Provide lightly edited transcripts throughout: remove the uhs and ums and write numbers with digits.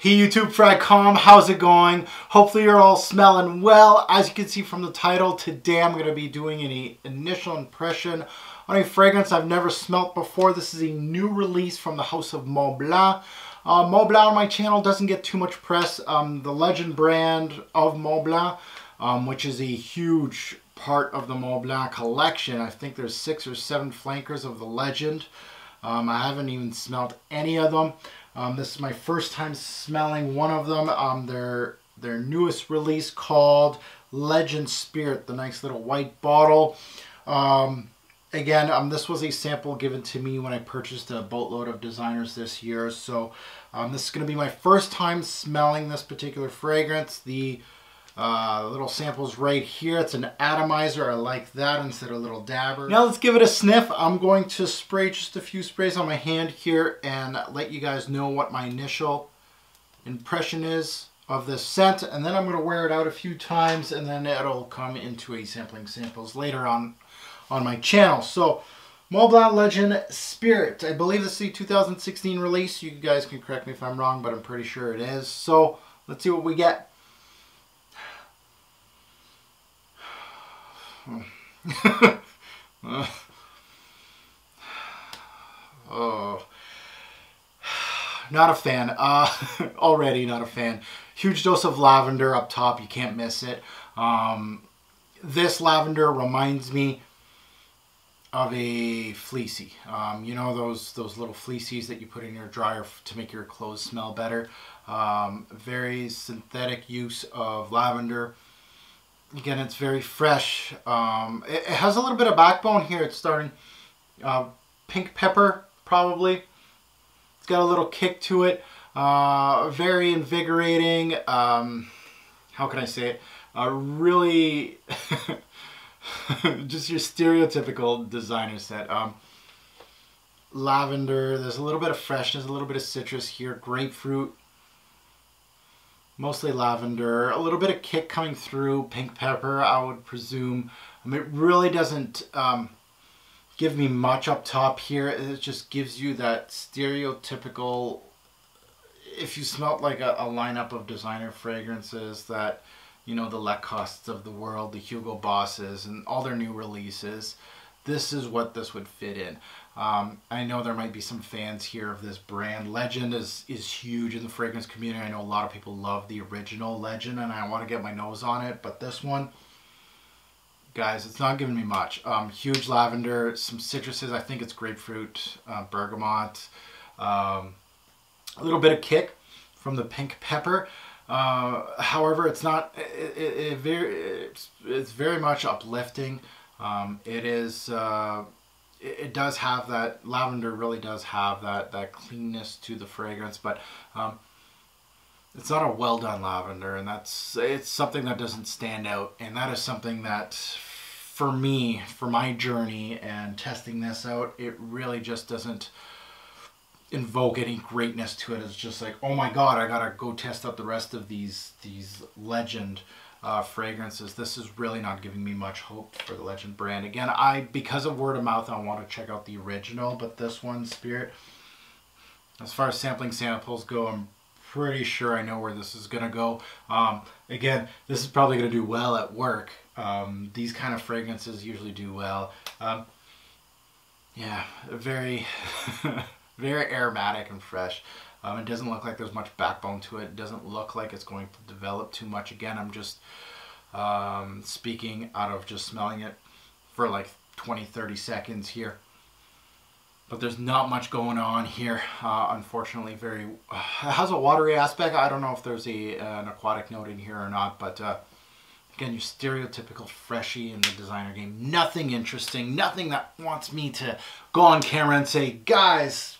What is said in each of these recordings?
Hey YouTube, Fragcom, how's it going? Hopefully you're all smelling well. As you can see from the title, today I'm going to be doing an initial impression on a fragrance I've never smelt before. This is a new release from the house of Mont Blanc. Mont Blanc on my channel doesn't get too much press. The Legend brand of Mont Blanc, which is a huge part of the Mont Blanc collection. I think there's 6 or 7 flankers of the Legend. I haven't even smelled any of them. This is my first time smelling one of them. Their newest release called Legend Spirit, the nice little white bottle. Again, this was a sample given to me when I purchased a boatload of designers this year. So this is going to be my first time smelling this particular fragrance. The little sample's right here. It's an atomizer. I like that instead of a little dabber. Now let's give it a sniff. I'm going to spray just a few sprays on my hand here and let you guys know what my initial impression is of this scent. And then I'm going to wear it out a few times and then it'll come into a sampling samples later on my channel. So Mont Blanc Legend Spirit. I believe this is the 2016 release. You guys can correct me if I'm wrong, but I'm pretty sure it is. So let's see what we get. Oh, not a fan. Already not a fan. Huge dose of lavender up top. You can't miss it. This lavender reminds me of a fleecy. You know those little fleecies that you put in your dryer to make your clothes smell better. Very synthetic use of lavender. Again, it's very fresh. It has a little bit of backbone here. It's starting pink pepper, probably. It's got a little kick to it. Very invigorating. How can I say it? Really, just your stereotypical designer set. Lavender. There's a little bit of freshness, a little bit of citrus here. Grapefruit. Mostly lavender, a little bit of kick coming through, pink pepper, I would presume. It really doesn't give me much up top here. It just gives you that stereotypical, if you smelt like a lineup of designer fragrances that, you know, the Lacoste of the world, the Hugo Bosses, and all their new releases, this is what this would fit in. I know there might be some fans here of this brand. Legend is huge in the fragrance community. I know a lot of people love the original Legend and I want to get my nose on it, but this one, guys, it's not giving me much. Huge lavender, some citruses. I think it's grapefruit, bergamot, a little bit of kick from the pink pepper. However, it's not. It's very much uplifting. It is. It does have that, lavender really does have that cleanness to the fragrance, but it's not a well done lavender, and it's something that doesn't stand out, and that is something that for me, for my journey and testing this out, it really just doesn't invoke any greatness to it. It's just like, oh my god, I gotta go test out the rest of these Legend fragrances. This is really not giving me much hope for the Legend brand. Again, because of word of mouth, I want to check out the original, but this one, Spirit, as far as sampling samples go, I'm pretty sure I know where this is going to go. Again, this is probably going to do well at work. These kind of fragrances usually do well. Yeah, very, very aromatic and fresh. It doesn't look like there's much backbone to it. It doesn't look like it's going to develop too much. Again, I'm just speaking out of just smelling it for like 20-30 seconds here. But there's not much going on here. Unfortunately, it has a watery aspect. I don't know if there's an aquatic note in here or not. But again, your stereotypical freshie in the designer game. Nothing interesting. Nothing that wants me to go on camera and say, guys,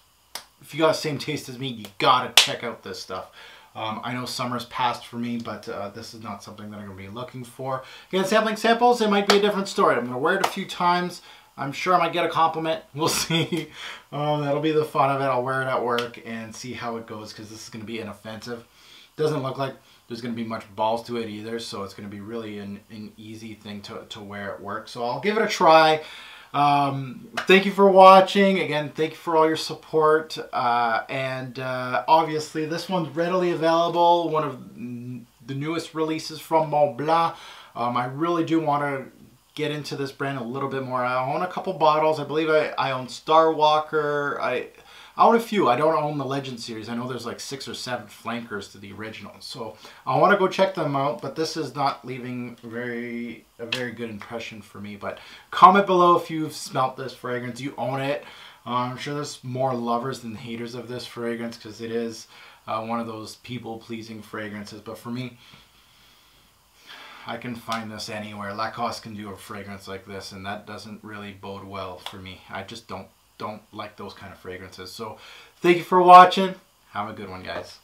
if you got the same taste as me, you gotta check out this stuff. I know summer's passed for me, but this is not something that I'm gonna be looking for. Again, sampling samples, it might be a different story. I'm gonna wear it a few times. I'm sure I might get a compliment. We'll see. That'll be the fun of it. I'll wear it at work and see how it goes, because this is gonna be inoffensive. Doesn't look like there's gonna be much balls to it either, so it's gonna be really an easy thing to wear at work. So I'll give it a try. Thank you for watching. Again, thank you for all your support. And obviously, this one's readily available. One of the newest releases from Mont Blanc. I really do want to get into this brand a little bit more. I own a couple bottles. I believe I own Star Walker. I own a few. I don't own the Legend series. I know there's like 6 or 7 flankers to the original. So I want to go check them out, but this is not leaving a very good impression for me. But comment below if you've smelt this fragrance. You own it. I'm sure there's more lovers than haters of this fragrance because it is one of those people-pleasing fragrances. But for me, I can find this anywhere. Lacoste can do a fragrance like this, and that doesn't really bode well for me. I just don't like those kind of fragrances. So thank you for watching. Have a good one, guys.